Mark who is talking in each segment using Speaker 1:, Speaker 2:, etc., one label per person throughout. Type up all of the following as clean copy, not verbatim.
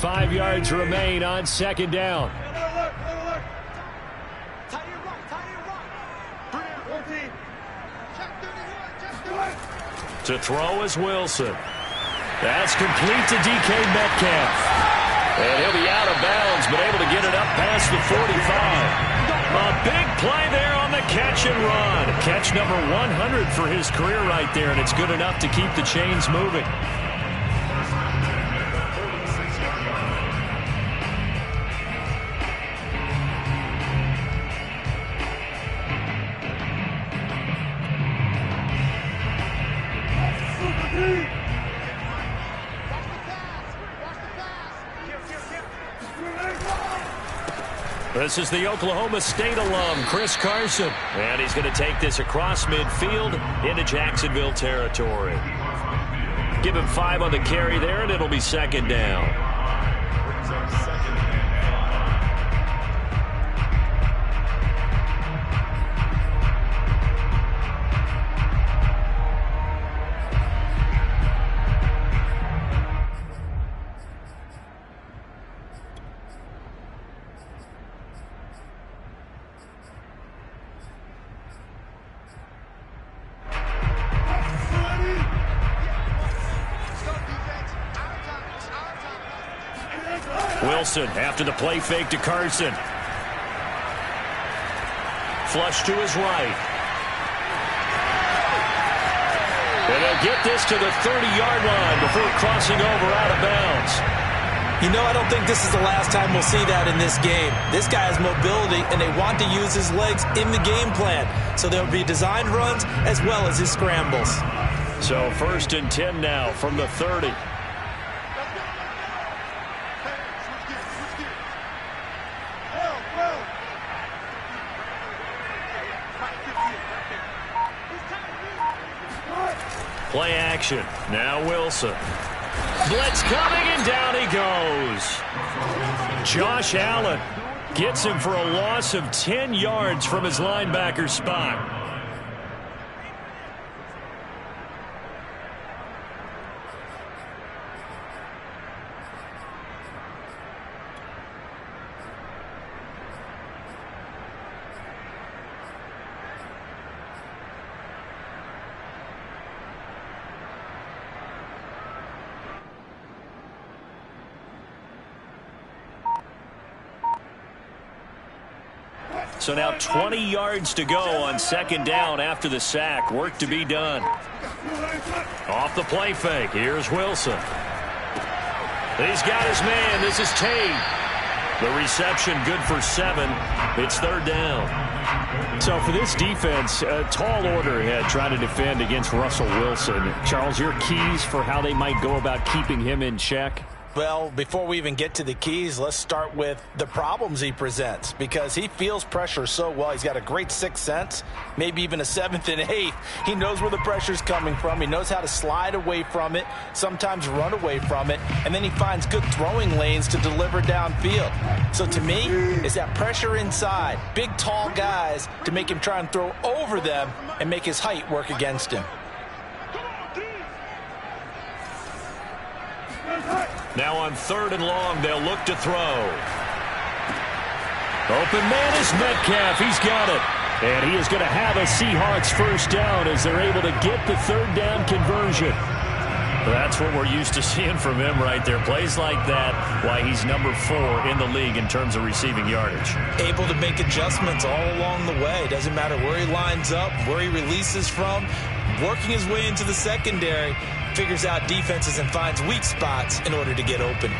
Speaker 1: 5 yards remain on second down. To throw is Wilson. That's complete to DK Metcalf. And he'll be out of bounds, but able to get it up past the 45. A big play there on the catch and run. Catch number 100 for his career right there, and it's good enough to keep the chains moving. This is the Oklahoma State alum, Chris Carson. And he's going to take this across midfield into Jacksonville territory. Give him 5 on the carry there, and it'll be second down. Wilson after the play fake to Carson. Flush to his right. And he'll get this to the 30-yard line before crossing over out of bounds.
Speaker 2: You know, I don't think this is the last time we'll see that in this game. This guy has mobility, and they want to use his legs in the game plan. So there'll be designed runs as well as his scrambles.
Speaker 1: So 1st and 10 now from the 30. Play action. Now Wilson. Blitz coming, and down he goes. Josh Allen gets him for a loss of 10 yards from his linebacker spot. So now 20 yards to go on second down after the sack. Work to be done. Off the play fake. Here's Wilson. He's got his man. This is Tate. The reception good for 7. It's third down. So for this defense, a tall order ahead trying to defend against Russell Wilson. Charles, your keys for how they might go about keeping him in check?
Speaker 2: Well, before we even get to the keys, let's start with the problems he presents, because he feels pressure so well. He's got a great 6th sense, maybe even a 7th and 8th. He knows where the pressure's coming from. He knows how to slide away from it, sometimes run away from it, and then he finds good throwing lanes to deliver downfield. So to me, it's that pressure inside, big, tall guys to make him try and throw over them and make his height work against him.
Speaker 1: Now on 3rd and long, they'll look to throw. Open man is Metcalf. He's got it. And he is going to have a Seahawks first down as they're able to get the 3rd down conversion. That's what we're used to seeing from him right there. Plays like that, why he's number 4 in the league in terms of receiving yardage.
Speaker 2: Able to make adjustments all along the way. Doesn't matter where he lines up, where he releases from, working his way into the secondary. Figures out defenses and finds weak spots in order to get open.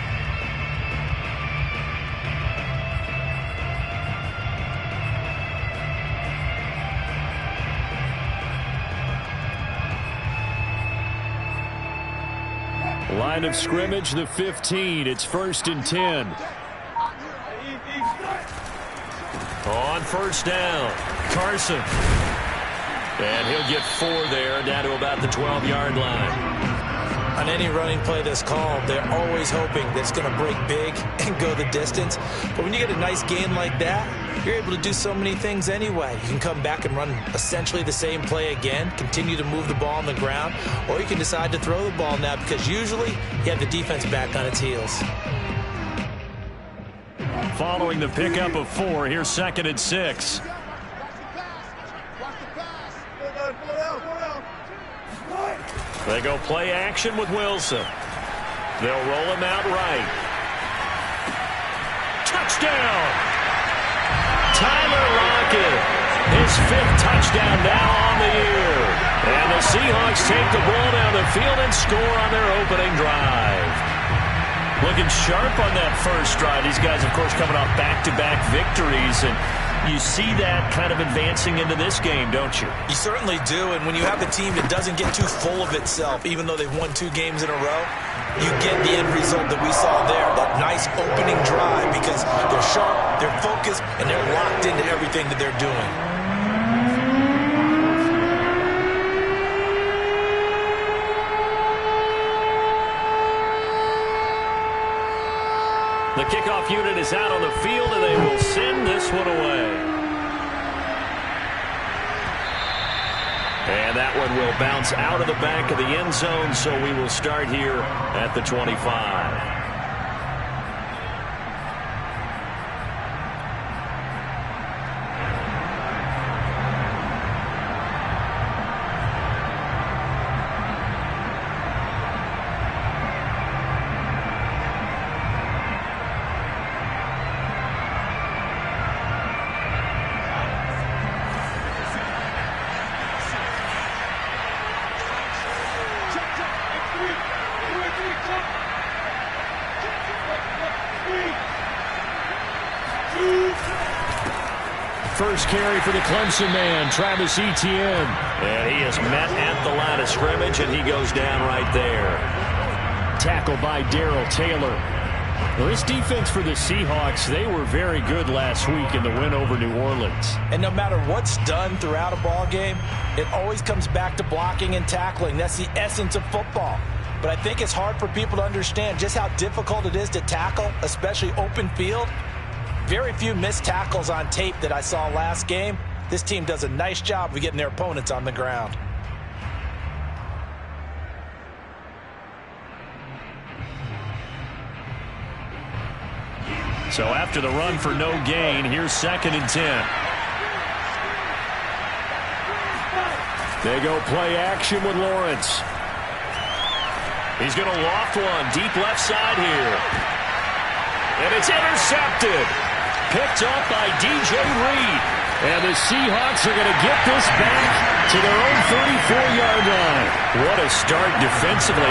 Speaker 1: Line of scrimmage, the 15. It's 1st and 10. On 1st down, Carson. And he'll get 4 there, down to about the 12-yard line.
Speaker 2: On any running play that's called, they're always hoping that it's going to break big and go the distance. But when you get a nice gain like that, you're able to do so many things anyway. You can come back and run essentially the same play again, continue to move the ball on the ground, or you can decide to throw the ball now because usually you have the defense back on its heels.
Speaker 1: following the pickup of 4. Here's 2nd and 6. They go play action with Wilson. They'll roll him out right. Touchdown! Tyler Lockett, his 5th touchdown now on the year. And the Seahawks take the ball down the field and score on their opening drive. Looking sharp on that first drive. These guys, of course, coming off back-to-back victories, and you see that kind of advancing into this game, don't you?
Speaker 2: You certainly do, and when you have a team that doesn't get too full of itself, even though they've won 2 games in a row, you get the end result that we saw there, that nice opening drive, because they're sharp, they're focused, and they're locked into everything that they're doing.
Speaker 1: The kickoff unit is out on the field, and they will send this one away. And that one will bounce out of the back of the end zone, so we will start here at the 25. First carry for the Clemson man, Travis Etienne. And he is met at the line of scrimmage, and he goes down right there. Tackled by Darrell Taylor. Well, this defense for the Seahawks, they were very good last week in the win over New Orleans.
Speaker 2: And no matter what's done throughout a ball game, it always comes back to blocking and tackling. That's the essence of football. But I think it's hard for people to understand just how difficult it is to tackle, especially open field. Very few missed tackles on tape that I saw last game. This team does a nice job of getting their opponents on the ground.
Speaker 1: So after the run for no gain, here's 2nd and 10. They go play action with Lawrence. He's going to loft one deep left side here. And it's intercepted. Picked up by DJ Reed. And the Seahawks are going to get this back to their own 34-yard line. What a start defensively.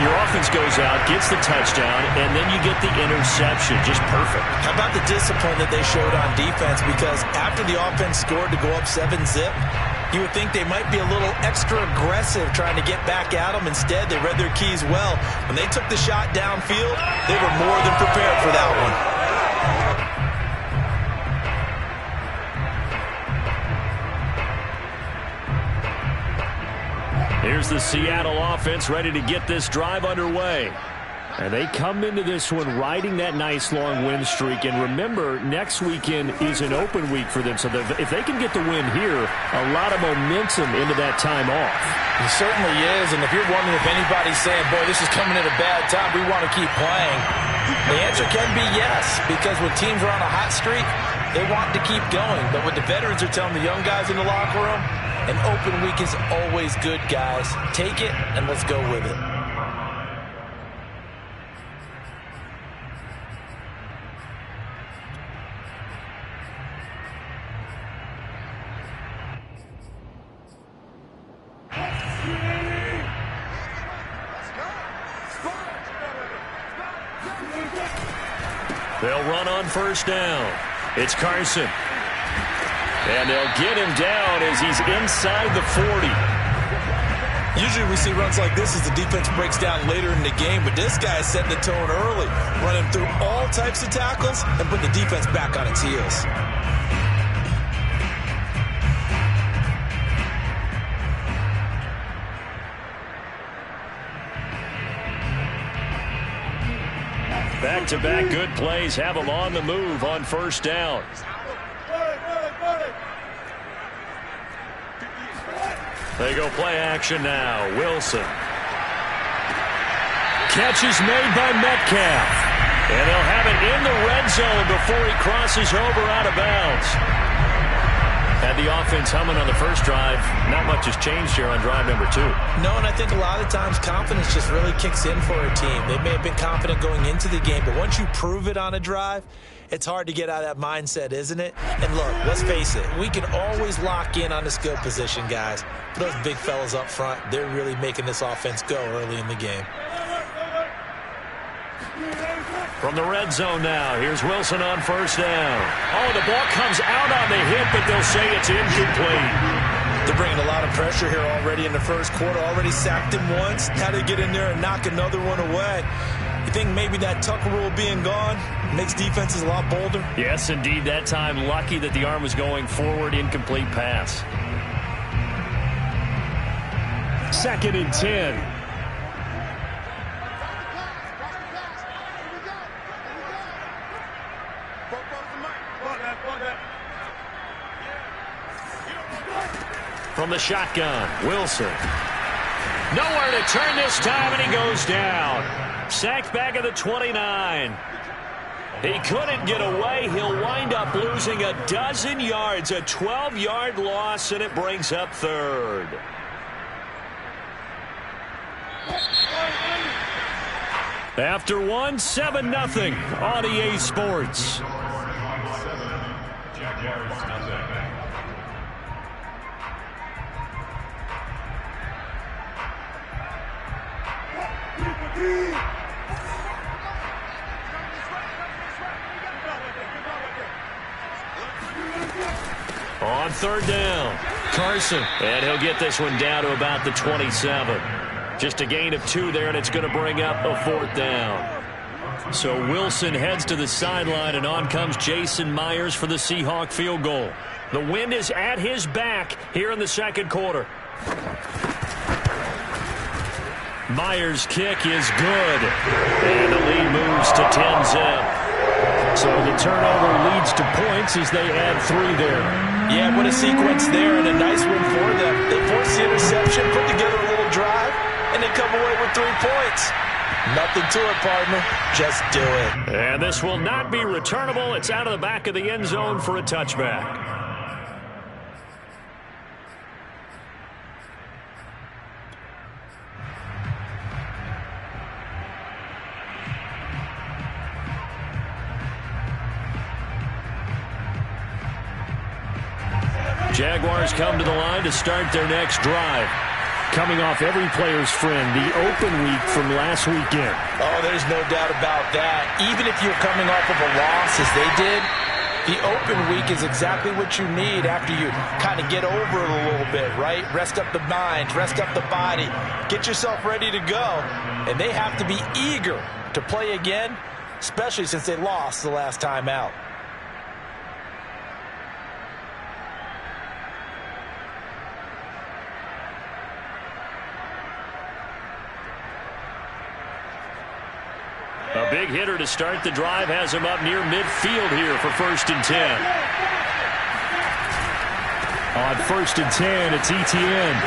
Speaker 1: Your offense goes out, gets the touchdown, and then you get the interception. Just perfect.
Speaker 2: How about the discipline that they showed on defense? Because after the offense scored to go up 7-zip, you would think they might be a little extra aggressive trying to get back at them. Instead, they read their keys well. When they took the shot downfield, they were more than prepared for that one.
Speaker 1: Here's the Seattle offense ready to get this drive underway. And they come into this one riding that nice long win streak. And remember, next weekend is an open week for them. So if they can get the win here, a lot of momentum into that time off.
Speaker 2: It certainly is. And if you're wondering if anybody's saying, boy, this is coming at a bad time, we want to keep playing, the answer can be yes. Because when teams are on a hot streak, they want to keep going. But what the veterans are telling the young guys in the locker room, an open week is always good, guys. Take it, and let's go with it.
Speaker 1: They'll run on first down. It's Carson. And they'll get him down as he's inside the 40.
Speaker 2: Usually we see runs like this as the defense breaks down later in the game, but this guy is setting the tone early, running through all types of tackles and putting the defense back on its heels.
Speaker 1: Back-to-back good plays have them on the move on first down. They go play action now. Wilson. Catch is made by Metcalf. And they'll have it in the red zone before he crosses over out of bounds. Had the offense humming on the first drive. Not much has changed here on drive number 2.
Speaker 2: No, and I think a lot of times confidence just really kicks in for a team. They may have been confident going into the game, but once you prove it on a drive, it's hard to get out of that mindset, isn't it? And look, let's face it, we can always lock in on the skill position, guys. But those big fellas up front, they're really making this offense go early in the game.
Speaker 1: From the red zone now, here's Wilson on first down. Oh, the ball comes out on the hit, but they'll say it's incomplete.
Speaker 2: They're bringing a lot of pressure here already in the first quarter. Already sacked him once. Now they get in there and knock another one away. You think maybe that Tucker rule being gone makes defenses a lot bolder?
Speaker 1: Yes, indeed. That time, lucky that the arm was going forward. Incomplete pass. 2nd and 10. From the shotgun, Wilson. Nowhere to turn this time, and he goes down. Sacked back at the 29. He couldn't get away. He'll wind up losing a dozen yards, a 12-yard loss, and it brings up 3rd. After 1, 7-0 on EA Sports. On 3rd down, Carson. And he'll get this one down to about the 27. Just a gain of 2 there, and it's going to bring up a 4th down. So Wilson heads to the sideline, and on comes Jason Myers for the Seahawk field goal. The wind is at his back here in the second quarter. Myers' kick is good, and the lead moves to 10-zip. So the turnover leads to points as they add 3 there.
Speaker 2: Yeah, what a sequence there, and a nice one for them. They force the interception, put together a little drive, and they come away with 3 points. Nothing to it, partner. Just do it.
Speaker 1: And this will not be returnable. It's out of the back of the end zone for a touchback. Jaguars come to the line to start their next drive. Coming off every player's friend, the open week from last weekend.
Speaker 2: Oh, there's no doubt about that. Even if you're coming off of a loss as they did, the open week is exactly what you need after you kind of get over it a little bit, right? Rest up the mind, rest up the body, get yourself ready to go. And they have to be eager to play again, especially since they lost the last time out.
Speaker 1: A big hitter to start the drive has him up near midfield here for 1st and 10. On 1st and 10, it's Etienne.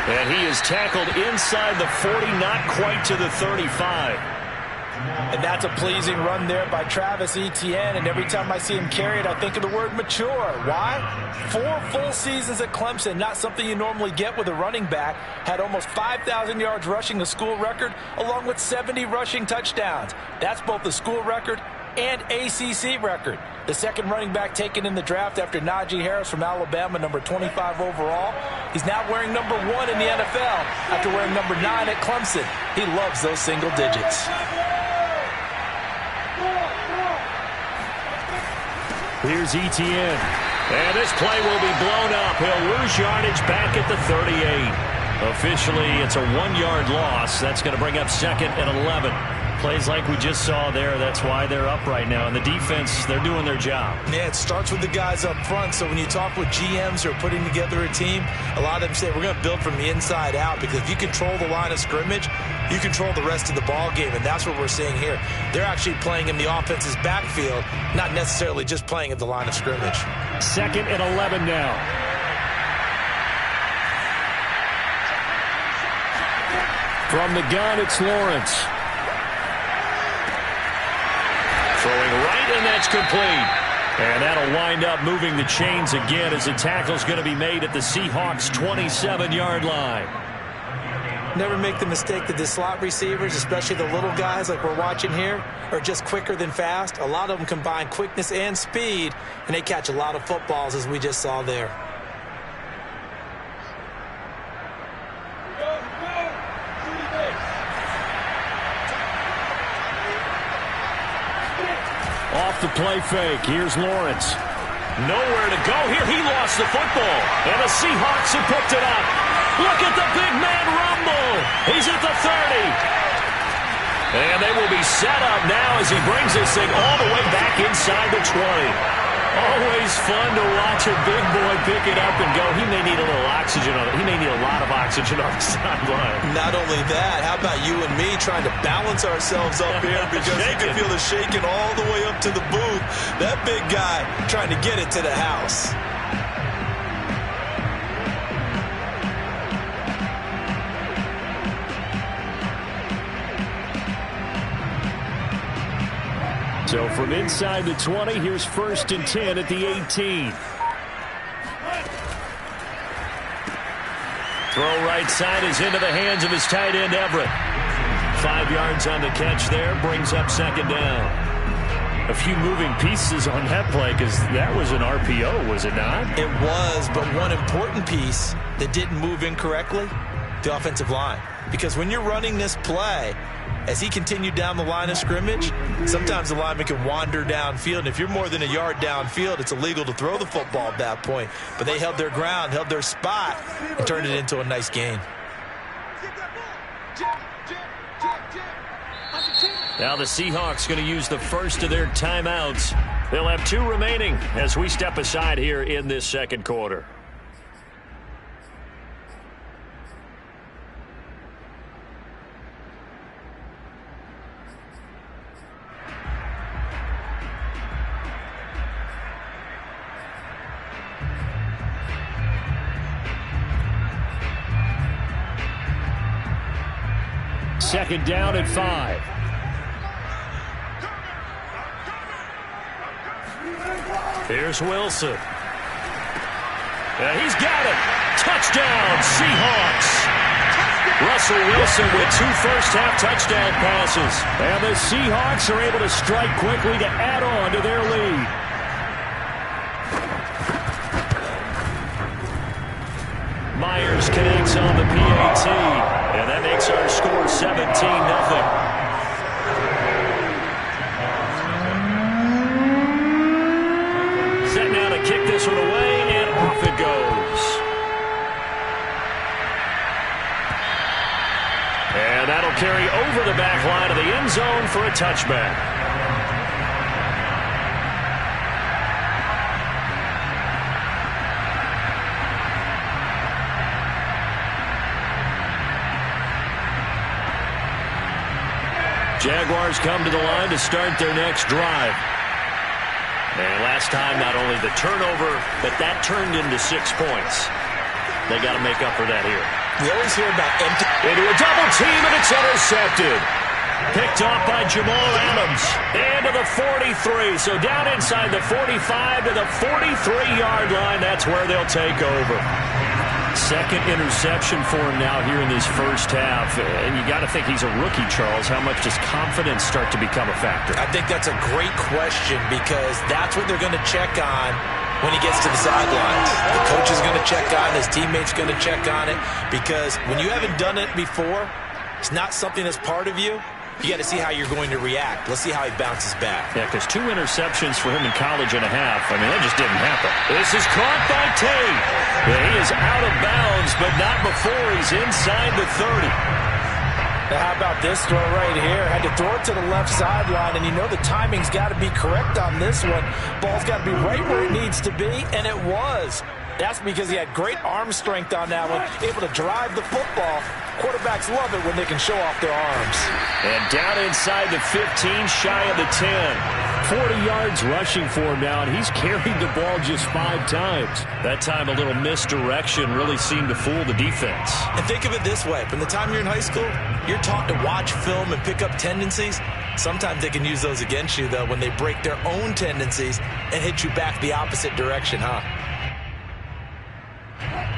Speaker 1: And he is tackled inside the 40, not quite to the 35.
Speaker 2: And that's a pleasing run there by Travis Etienne. And every time I see him carry it, I think of the word mature. Why? 4 full seasons at Clemson, not something you normally get with a running back. Had almost 5,000 yards rushing, the school record, along with 70 rushing touchdowns. That's both the school record and ACC record. The second running back taken in the draft after Najee Harris from Alabama, number 25 overall. He's now wearing number 1 in the NFL after wearing number 9 at Clemson. He loves those single digits.
Speaker 1: Here's Etienne. And this play will be blown up. He'll lose yardage back at the 38. Officially, it's a 1-yard loss. That's going to bring up 2nd and 11. Plays like we just saw there. That's why they're up right now. And the defense, they're doing their job.
Speaker 2: Yeah, it starts with the guys up front. So when you talk with GMs who are putting together a team, a lot of them say we're going to build from the inside out, because if you control the line of scrimmage, you control the rest of the ball game. And that's what we're seeing here. They're actually playing in the offense's backfield, not necessarily just playing at the line of scrimmage.
Speaker 1: 2nd and 11 now. From the gun, it's Lawrence. Throwing right, and that's complete. And that'll wind up moving the chains again as the tackle's going to be made at the Seahawks' 27-yard line.
Speaker 2: Never make the mistake that the slot receivers, especially the little guys like we're watching here, are just quicker than fast. A lot of them combine quickness and speed, and they catch a lot of footballs, as we just saw there.
Speaker 1: Off the play fake. Here's Lawrence. Nowhere to go here. He lost the football. And the Seahawks have picked it up. Look at the big man rumble. He's at the 30. And they will be set up now as he brings this thing all the way back inside the 20. Always fun to watch a big boy pick it up and go. He may need a little oxygen on it. He may need a lot of oxygen on the sideline.
Speaker 2: Not only that, how about you and me trying to balance ourselves up here because you can feel the shaking all the way up to the booth. That big guy trying to get it to the house.
Speaker 1: So from inside the 20, here's 1st and 10 at the 18. Throw right side is into the hands of his tight end, Everett. 5 yards on the catch there, brings up 2nd down. A few moving pieces on that play because that was an RPO, was it not?
Speaker 2: It was, but one important piece that didn't move incorrectly, the offensive line. Because when you're running this play, as he continued down the line of scrimmage, sometimes the lineman can wander downfield. And if you're more than a yard downfield, it's illegal to throw the football at that point. But they held their ground, held their spot, and turned it into a nice gain.
Speaker 1: Now the Seahawks going to use the first of their timeouts. They'll have 2 remaining as we step aside here in this 2nd quarter. Second down at 5. Here's Wilson. And he's got it. Touchdown, Seahawks. Russell Wilson with 2 first-half touchdown passes. And the Seahawks are able to strike quickly to add on to their lead. Myers connects on the PAT. And that makes our score 17-0. Set now to kick this one away, and off it goes. And that'll carry over the back line of the end zone for a touchback. Jaguars come to the line to start their next drive. And last time, not only the turnover, but that turned into 6 points. They got to make up for that here.
Speaker 2: We always hear about empty.
Speaker 1: Into a double team, and it's intercepted. Picked off by Jamal Adams. And to the 43. So down inside the 45 to the 43-yard line. That's where they'll take over. 2nd interception for him now here in this first half. And you got to think he's a rookie, Charles. How much does confidence start to become a factor?
Speaker 2: I think that's a great question because that's what they're going to check on when he gets to the sidelines. The coach is going to check on it. His teammates going to check on it because when you haven't done it before, it's not something that's part of you. You got to see how you're going to react. Let's see how he bounces back.
Speaker 1: Yeah, because 2 interceptions for him in college and a half. I mean, that just didn't happen. This is caught by Tate. Yeah, he is out of bounds, but not before he's inside the 30.
Speaker 2: Now, how about this throw right here? Had to throw it to the left sideline, and you know the timing's got to be correct on this one. Ball's got to be right where it needs to be, and it was. That's because he had great arm strength on that one, able to drive the football. Quarterbacks love it when they can show off their arms.
Speaker 1: And down inside the 15, shy of the 10. 40 yards rushing for him now, and he's carried the ball just 5 times. That time a little misdirection really seemed to fool the defense.
Speaker 2: And think of it this way. From the time you're in high school, you're taught to watch film and pick up tendencies. Sometimes they can use those against you, though, when they break their own tendencies and hit you back the opposite direction, huh?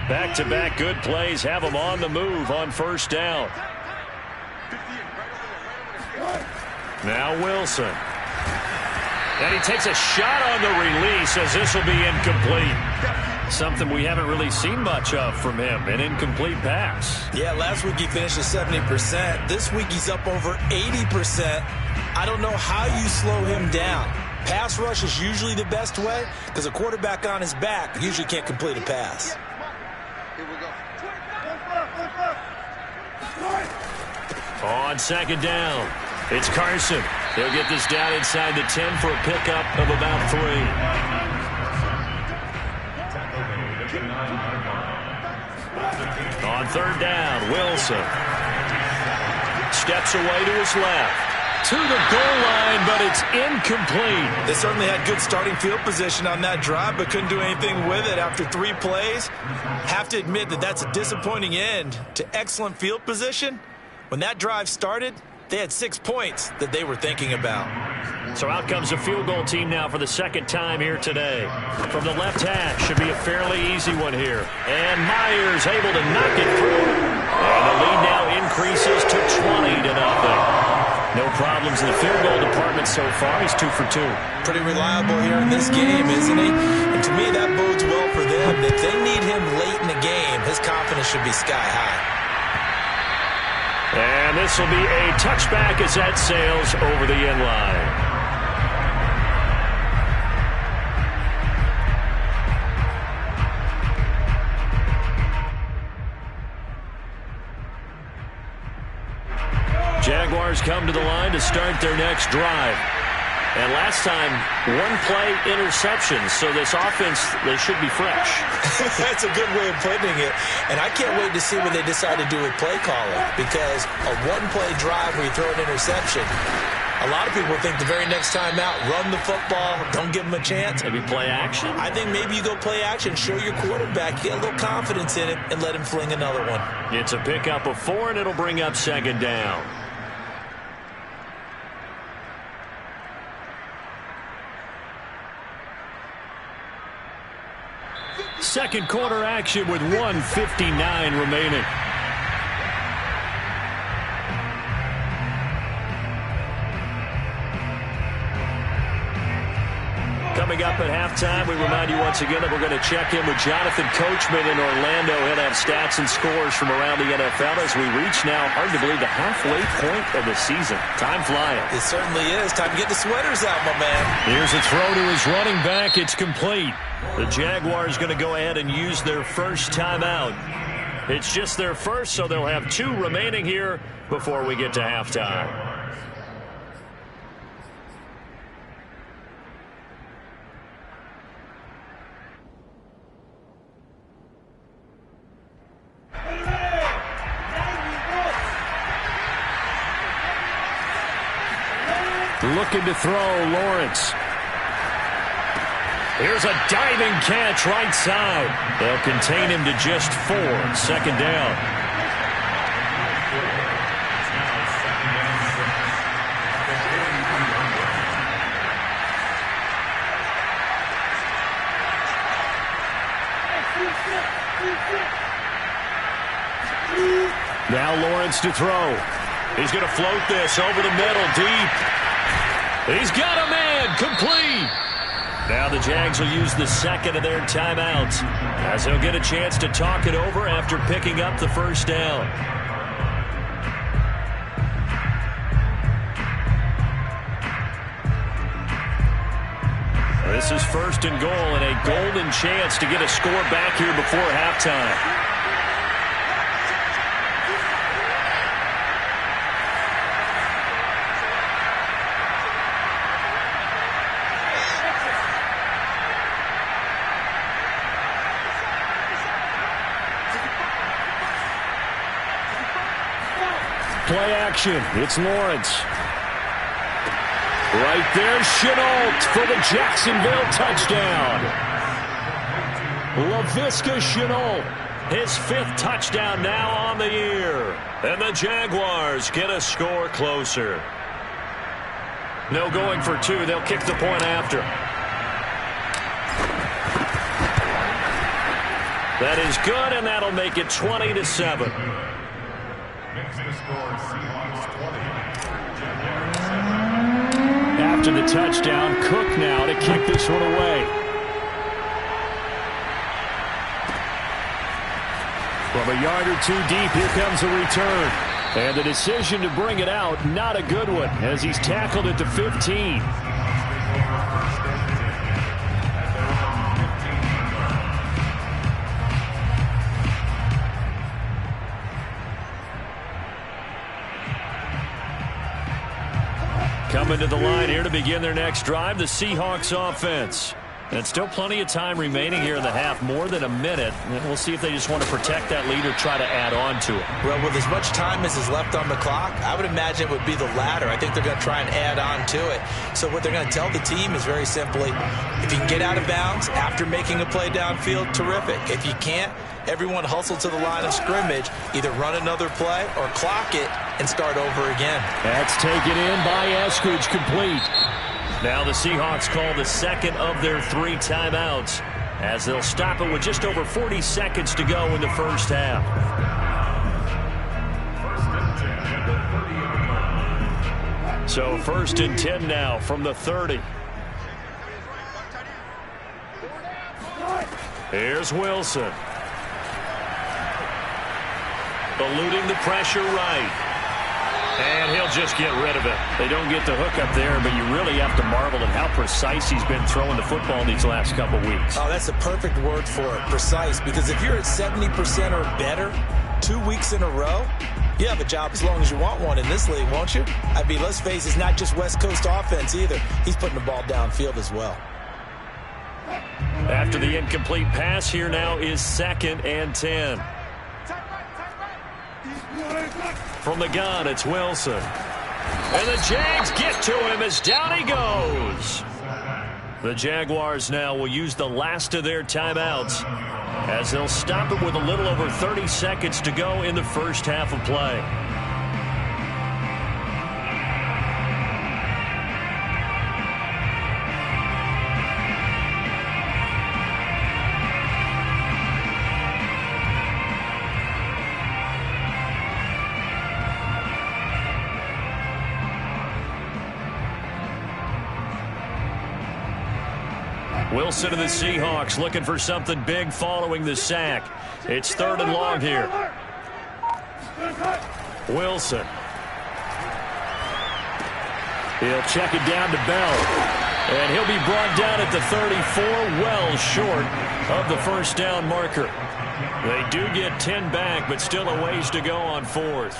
Speaker 1: Back-to-back good plays have them on the move on first down. Now Wilson. And he takes a shot on the release as this will be incomplete. Something we haven't really seen much of from him, an incomplete pass.
Speaker 2: Yeah, last week he finished at 70%. This week he's up over 80%. I don't know how you slow him down. Pass rush is usually the best way because a quarterback on his back usually can't complete a pass.
Speaker 1: On second down, it's Carson. He'll get this down inside the 10 for a pickup of about 3. On third down, Wilson steps away to his left. To the goal line, but it's incomplete.
Speaker 2: They certainly had good starting field position on that drive, but couldn't do anything with it after 3 plays. Have to admit that that's a disappointing end to excellent field position. When that drive started, they had 6 points that they were thinking about.
Speaker 1: So out comes a field goal team now for the second time here today. From the left hash, should be a fairly easy one here. And Myers able to knock it through. And the lead now increases to 20-0. No problems in the field goal department so far. He's 2 for 2.
Speaker 2: Pretty reliable here in this game, isn't he? And to me, that bodes well for them. If they need him late in the game, his confidence should be sky high.
Speaker 1: And this will be a touchback as that sails over the end line. Jaguars come to the line to start their next drive. And last time, 1-play interception. So this offense, they should be fresh.
Speaker 2: That's a good way of putting it. And I can't wait to see what they decide to do with play calling. Because a 1-play drive where you throw an interception, a lot of people think the very next time out, run the football, don't give them a chance.
Speaker 1: Maybe play action?
Speaker 2: I think maybe you go play action, show your quarterback, get a little confidence in it, and let him fling another one.
Speaker 1: It's a pickup of 4, and it'll bring up second down. Second quarter action with 1:59 remaining. Coming up at halftime, we remind you once again that we're going to check in with Jonathan Coachman in Orlando. He'll have stats and scores from around the NFL as we reach now, hard to believe, the halfway point of the season. Time flying.
Speaker 2: It certainly is. Time to get the sweaters out, my man.
Speaker 1: Here's a throw to his running back. It's complete. The Jaguars going to go ahead and use their first timeout. It's just their first, so they'll have 2 remaining here before we get to halftime. Looking to throw, Lawrence. Here's a diving catch right side. They'll contain him to just 4. Second down. Now Lawrence to throw. He's going to float this over the middle deep. He's got a man. Complete. Now the Jags will use the second of their timeouts as they'll get a chance to talk it over after picking up the first down. This is first and goal and a golden chance to get a score back here before halftime. Play action. It's Lawrence. Right there, Chenault for the Jacksonville touchdown. Laviska Chenault, his 5th touchdown now on the year. And the Jaguars get a score closer. No going for 2. They'll kick the point after. That is good, and that'll make it 20-7. After the touchdown, Cook now to kick this one away. From a yard or 2 deep, here comes a return. And the decision to bring it out, not a good one, as he's tackled at the 15. Coming to the line here to begin their next drive, the Seahawks offense. And still plenty of time remaining here in the half, more than a minute. And we'll see if they just want to protect that lead or try to add on to it.
Speaker 2: Well, with as much time as is left on the clock, I would imagine it would be the latter. I think they're going to try and add on to it. So what they're going to tell the team is very simply, if you can get out of bounds after making a play downfield, terrific. If you can't, everyone hustle to the line of scrimmage, either run another play or clock it and start over again.
Speaker 1: That's taken in by Eskridge, complete. Now the Seahawks call the second of their 3 timeouts as they'll stop it with just over 40 seconds to go in the first half. So 1st and 10 now from the 30. Here's Wilson. Eluding the pressure right. And he'll just get rid of it. They don't get the hook up there, but you really have to marvel at how precise he's been throwing the football these last couple weeks.
Speaker 2: Oh, that's a perfect word for it, precise. Because if you're at 70% or better 2 weeks in a row, you have a job as long as you want one in this league, won't you? I mean, let's face it, it's not just West Coast offense either. He's putting the ball downfield as well.
Speaker 1: After the incomplete pass, here now is 2nd and 10. From the gun, it's Wilson. And the Jags get to him as down he goes. The Jaguars now will use the last of their timeouts as they'll stop it with a little over 30 seconds to go in the first half of play. Wilson of the Seahawks looking for something big following the sack. It's 3rd and long here. Wilson. He'll check it down to Bell. And he'll be brought down at the 34, well short of the first down marker. They do get 10 back, but still a ways to go on 4th.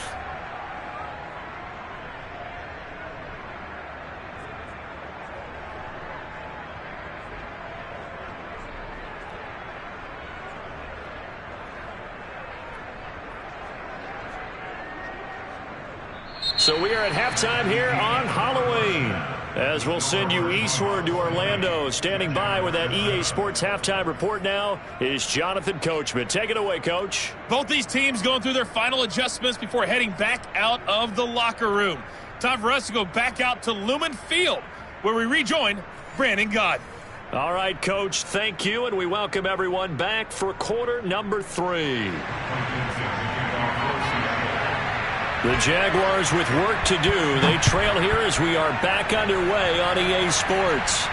Speaker 1: So we are at halftime here on Halloween, as we'll send you eastward to Orlando. Standing by with that EA Sports halftime report now is Jonathan Coachman. Take it away, Coach.
Speaker 3: Both these teams going through their final adjustments before heading back out of the locker room. Time for us to go back out to Lumen Field, where we rejoin Brandon Gott.
Speaker 1: All right, Coach, thank you, and we welcome everyone back for quarter number 3. The Jaguars with work to do. They trail here as we are back underway on EA Sports.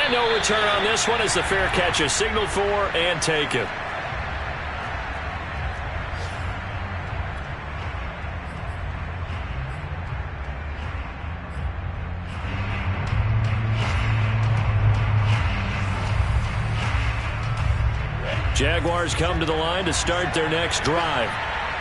Speaker 1: And no return on this one as the fair catch is signaled for and taken. Jaguars come to the line to start their next drive.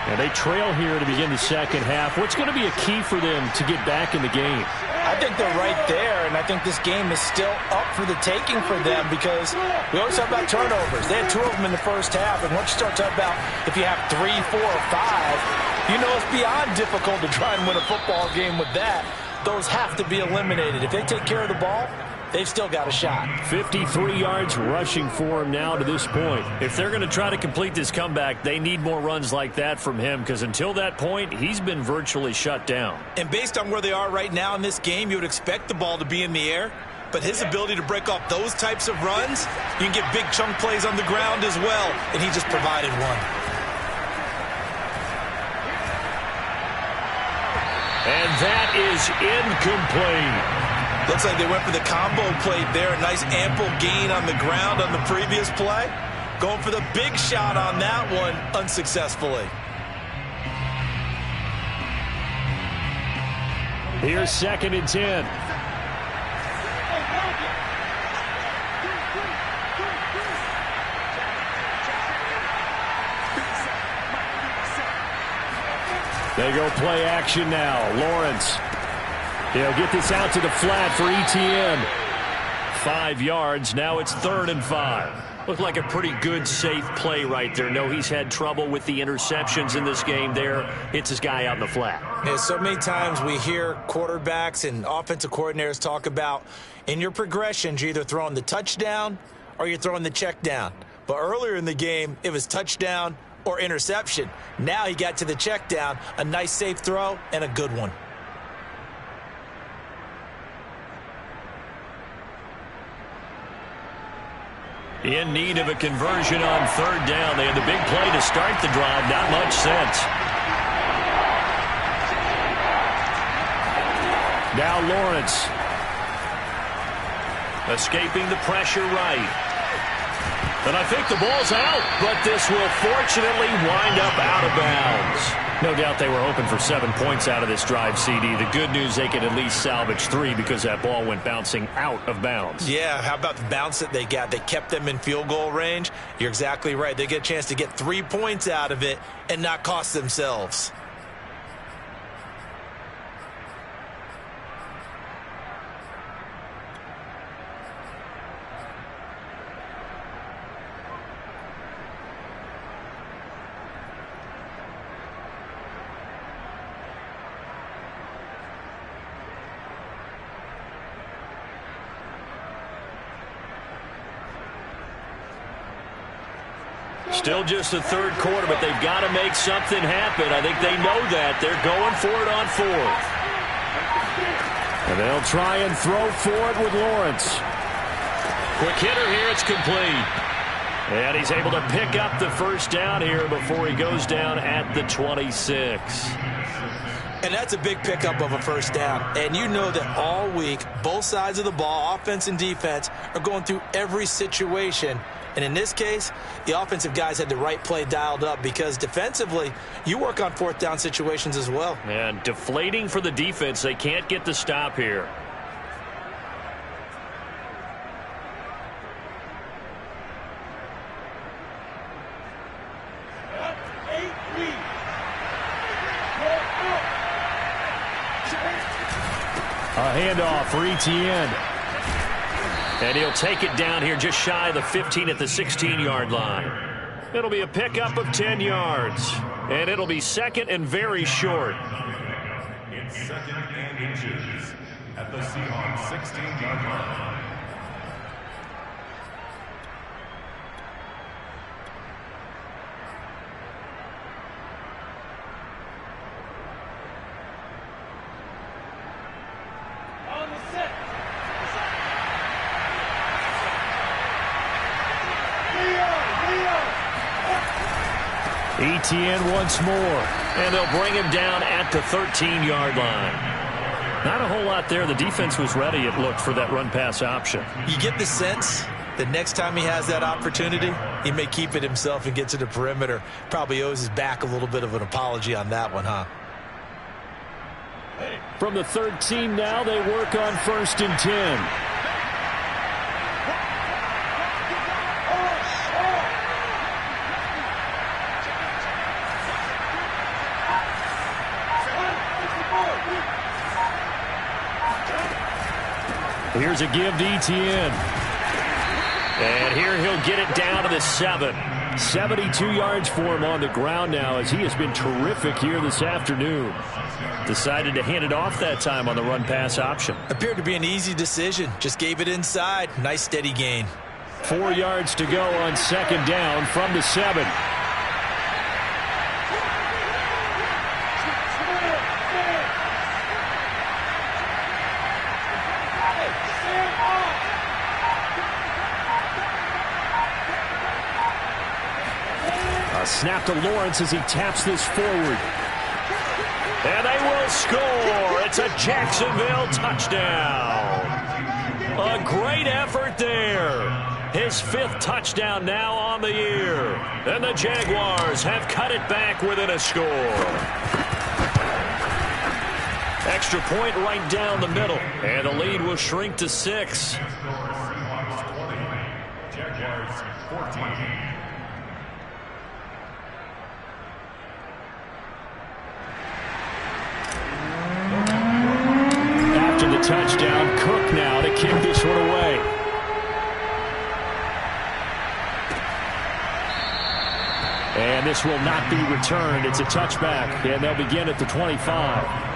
Speaker 1: And they trail here to begin the second half. What's going to be a key for them to get back in the game?
Speaker 2: I think they're right there, and I think this game is still up for the taking for them because we always talk about turnovers. They had 2 of them in the first half, and once you start talking about if you have 3, 4, or 5, you know it's beyond difficult to try and win a football game with that. those have to be eliminated. If they take care of the ball, they've still got a shot.
Speaker 1: 53 yards rushing for him now to this point. If they're going to try to complete this comeback, they need more runs like that from him, because until that point, he's been virtually shut down.
Speaker 2: And based on where they are right now in this game, you would expect the ball to be in the air. But his ability to break off those types of runs, you can get big chunk plays on the ground as well, and he just provided one.
Speaker 1: And that is incomplete.
Speaker 2: Looks like they went for the combo plate there. A nice ample gain on the ground on the previous play. Going for the big shot on that one unsuccessfully.
Speaker 1: Here's 2nd and 10. They go play action now. Lawrence. He'll get this out to the flat for Etienne. 5 yards. Now it's 3rd and 5. Looked like a pretty good, safe play right there. No, he's had trouble with the interceptions in this game there. Hits his guy out in the flat.
Speaker 2: Yeah, so many times we hear quarterbacks and offensive coordinators talk about in your progressions, you're either throwing the touchdown or you're throwing the check down. But earlier in the game, it was touchdown or interception. Now he got to the check down, a nice safe throw and a good one.
Speaker 1: In need of a conversion on 3rd down. They had the big play to start the drive. Not much sense. Now Lawrence. Escaping the pressure right. And I think the ball's out, but this will fortunately wind up out of bounds. No doubt they were hoping for 7 points out of this drive, CD. The good news, they could at least salvage 3 because that ball went bouncing out of bounds.
Speaker 2: Yeah, how about the bounce that they got? They kept them in field goal range. You're exactly right. They get a chance to get 3 points out of it and not cost themselves.
Speaker 1: Still just the 3rd quarter, but they've got to make something happen. I think they know that. They're going for it on 4th. And they'll try and throw for it with Lawrence. Quick hitter here. It's complete. And he's able to pick up the 1st down here before he goes down at the 26.
Speaker 2: And that's a big pickup of a 1st down. And you know that all week, both sides of the ball, offense and defense, are going through every situation. And in this case, the offensive guys had the right play dialed up because defensively, you work on 4th down situations as well.
Speaker 1: And deflating for the defense. They can't get the stop here. A handoff for Etienne. And he'll take it down here just shy of the 15 at the 16-yard line. It'll be a pickup of 10 yards. And it'll be 2nd and very short.
Speaker 4: It's 2nd and inches at the Seahawks 16-yard line.
Speaker 1: Etienne once more, and they'll bring him down at the 13-yard line. Not a whole lot there. The defense was ready, it looked, for that run-pass option.
Speaker 2: You get the sense that next time he has that opportunity, he may keep it himself and get to the perimeter. Probably owes his back a little bit of an apology on that one, huh?
Speaker 1: From the 13 now, they work on 1st and 10. Here's a give to Etienne. And here he'll get it down to the 7. 72 yards for him on the ground now as he has been terrific here this afternoon. Decided to hand it off that time on the run-pass option.
Speaker 2: Appeared to be an easy decision. Just gave it inside. Nice steady gain.
Speaker 1: 4 yards to go on second down from the 7. A snap to Lawrence as he taps this forward. And they will score. It's a Jacksonville touchdown. A great effort there. His 5th touchdown now on the year. And the Jaguars have cut it back within a score. Extra point right down the middle. And the lead will shrink to 6.
Speaker 4: Jaguars 14.
Speaker 1: After the touchdown, Cook now to kick this one away. And this will not be returned. It's a touchback, and they'll begin at the 25.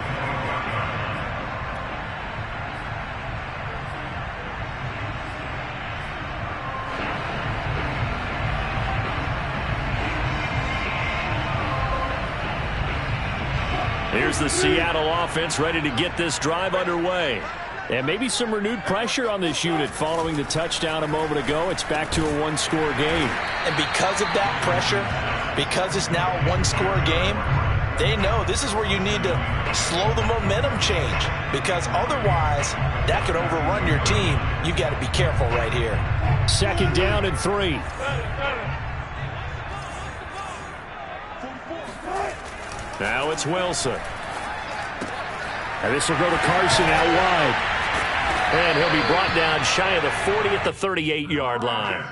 Speaker 1: Here's the Seattle offense ready to get this drive underway. And maybe some renewed pressure on this unit following the touchdown a moment ago. It's back to a one-score game.
Speaker 2: And because of that pressure, because it's now a one-score game, they know this is where you need to slow the momentum change. Because otherwise, that could overrun your team. You've got to be careful right here.
Speaker 1: Second down and 3. Now it's Wilson. And this will go to Carson out wide. And he'll be brought down shy of the 40 at the 38-yard line.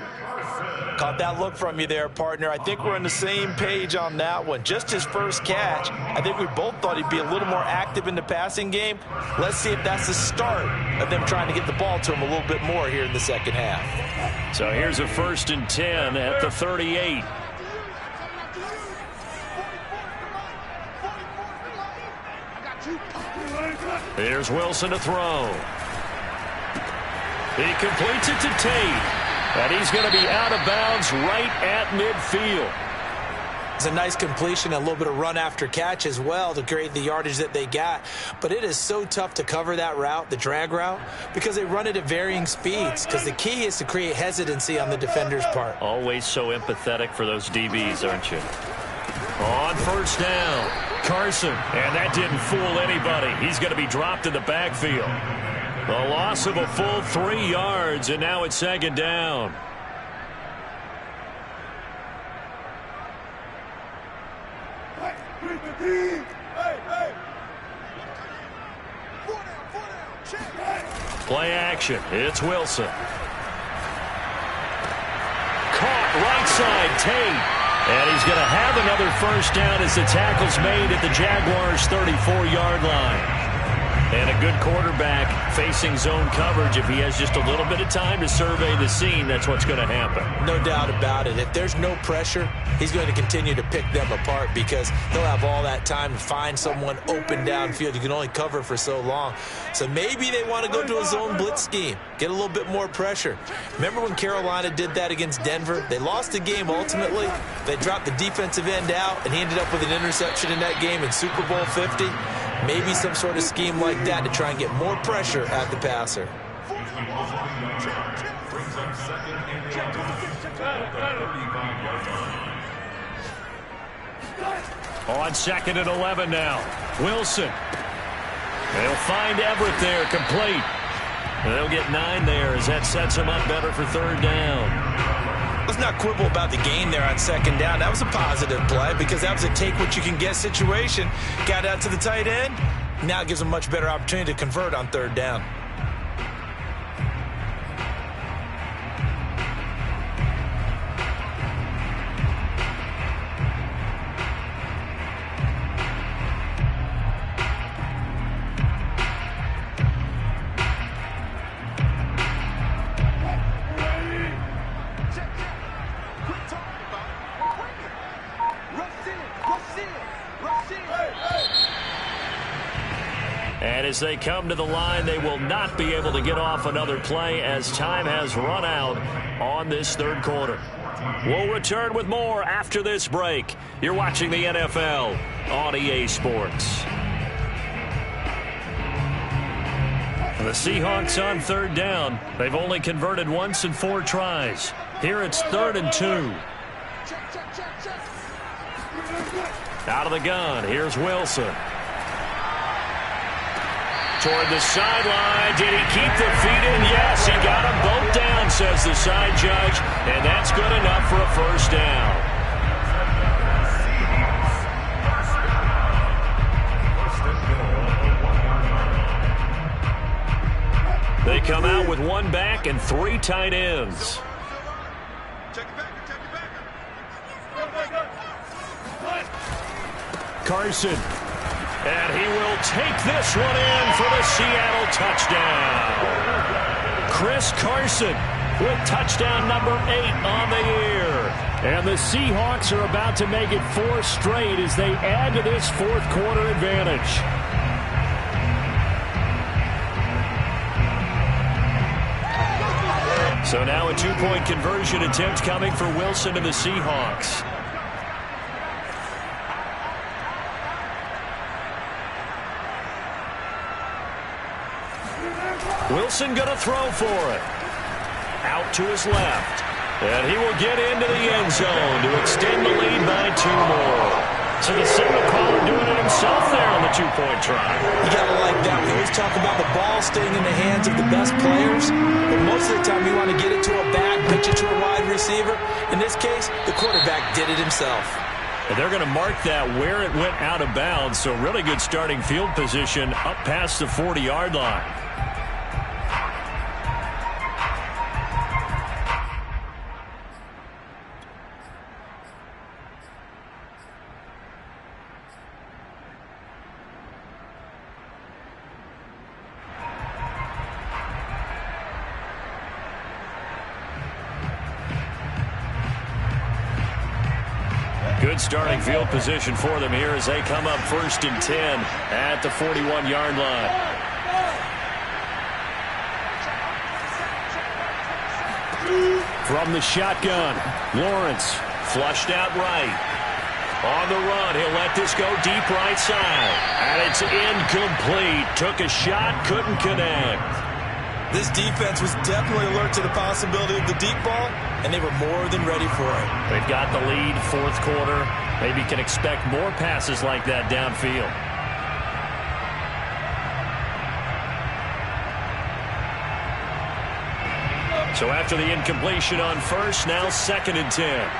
Speaker 2: Caught that look from you there, partner. I think we're on the same page on that one. Just his first catch. I think we both thought he'd be a little more active in the passing game. Let's see if that's the start of them trying to get the ball to him a little bit more here in the second half.
Speaker 1: So here's a 1st and 10 at the 38. Here's Wilson to throw. He completes it to Tate. And he's going to be out of bounds right at midfield.
Speaker 2: It's a nice completion, a little bit of run after catch as well to create the yardage that they got. But it is so tough to cover that route, the drag route, because they run it at varying speeds. Because the key is to create hesitancy on the defender's part.
Speaker 1: Always so empathetic for those DBs, aren't you? On first down, Carson. And that didn't fool anybody. He's going to be dropped in the backfield. The loss of a full 3 yards, and now it's second down. Play action. It's Wilson. Caught right side, Tate. And he's going to have another first down as the tackle's made at the Jaguars' 34-yard line. And a good quarterback facing zone coverage. If he has just a little bit of time to survey the scene, that's what's going to happen.
Speaker 2: No doubt about it. If there's no pressure, he's going to continue to pick them apart because he'll have all that time to find someone open downfield. You can only cover for so long. So maybe they want to go to a zone blitz scheme, get a little bit more pressure. Remember when Carolina did that against Denver? They lost the game ultimately. They dropped the defensive end out, and he ended up with an interception in that game in Super Bowl 50. Maybe some sort of scheme like that to try and get more pressure at the passer.
Speaker 1: On 2nd and 11 now. Wilson. They'll find Everett there, complete. They'll get 9 there as that sets him up better for 3rd down.
Speaker 2: Let's not quibble about the gain there on 2nd down. That was a positive play because that was a take-what-you-can-get situation. Got out to the tight end. Now it gives them a much better opportunity to convert on 3rd down.
Speaker 1: And as they come to the line, they will not be able to get off another play as time has run out on this third quarter. We'll return with more after this break. You're watching the NFL on EA Sports. The Seahawks on third down. They've only converted once in 4 tries. Here it's 3rd and 2. Out of the gun, here's Wilson. Toward the sideline. Did he keep the feet in? Yes, he got them both down, says the side judge. And that's good enough for a first down. They come out with 1 back and 3 tight ends. Carson. And he will take this one in for the Seattle touchdown. Chris Carson with touchdown number 8 on the year. And the Seahawks are about to make it 4 straight as they add to this fourth quarter advantage. So now a 2-point conversion attempt coming for Wilson and the Seahawks. Wilson going to throw for it. Out to his left. And he will get into the end zone to extend the lead by 2 more. So the signal caller doing it himself there on the 2-point try.
Speaker 2: You got to like that. We always talk about the ball staying in the hands of the best players. But most of the time you want to get it to a back, pitch it to a wide receiver. In this case, the quarterback did it himself.
Speaker 1: And they're going to mark that where it went out of bounds. So really good starting field position up past the 40-yard line. Good starting field position for them here as they come up 1st and 10 at the 41-yard line. From the shotgun, Lawrence flushed out right. On the run, he'll let this go deep right side. And it's incomplete. Took a shot, couldn't connect.
Speaker 2: This defense was definitely alert to the possibility of the deep ball, and they were more than ready for it.
Speaker 1: They've got the lead, 4th quarter. Maybe can expect more passes like that downfield. So after the incompletion on 1st, now 2nd and 10.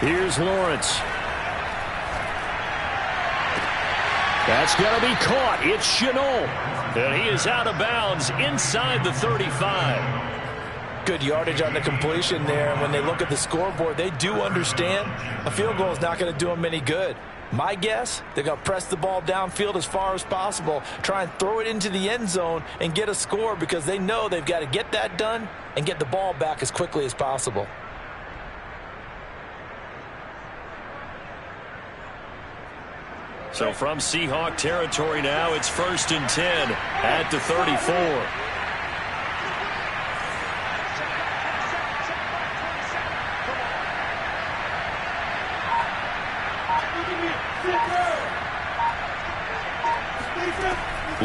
Speaker 1: Here's Lawrence. That's going to be caught. It's Chenault. And he is out of bounds inside the 35.
Speaker 2: Good yardage on the completion there. And when they look at the scoreboard, they do understand a field goal is not going to do them any good. My guess, they're going to press the ball downfield as far as possible, try and throw it into the end zone and get a score because they know they've got to get that done and get the ball back as quickly as possible.
Speaker 1: So from Seahawk territory now, it's 1st and 10 at the 34.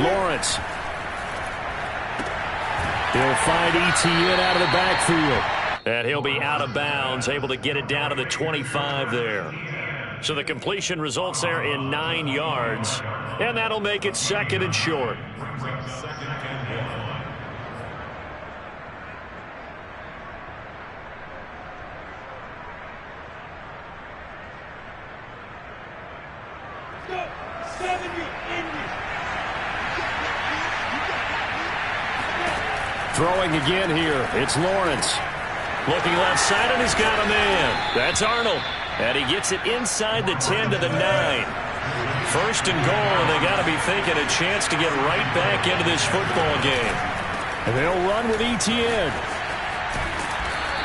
Speaker 1: Lawrence. He'll find ETN out of the backfield. And he'll be out of bounds, able to get it down to the 25 there. So the completion results there in 9 yards. And that'll make it 2nd and short. Throwing again here. It's Lawrence. Looking left side, and he's got a man. That's Arnold. And he gets it inside the 10 to the 9. 1st and goal, and they got to be thinking a chance to get right back into this football game. And they'll run with ETN.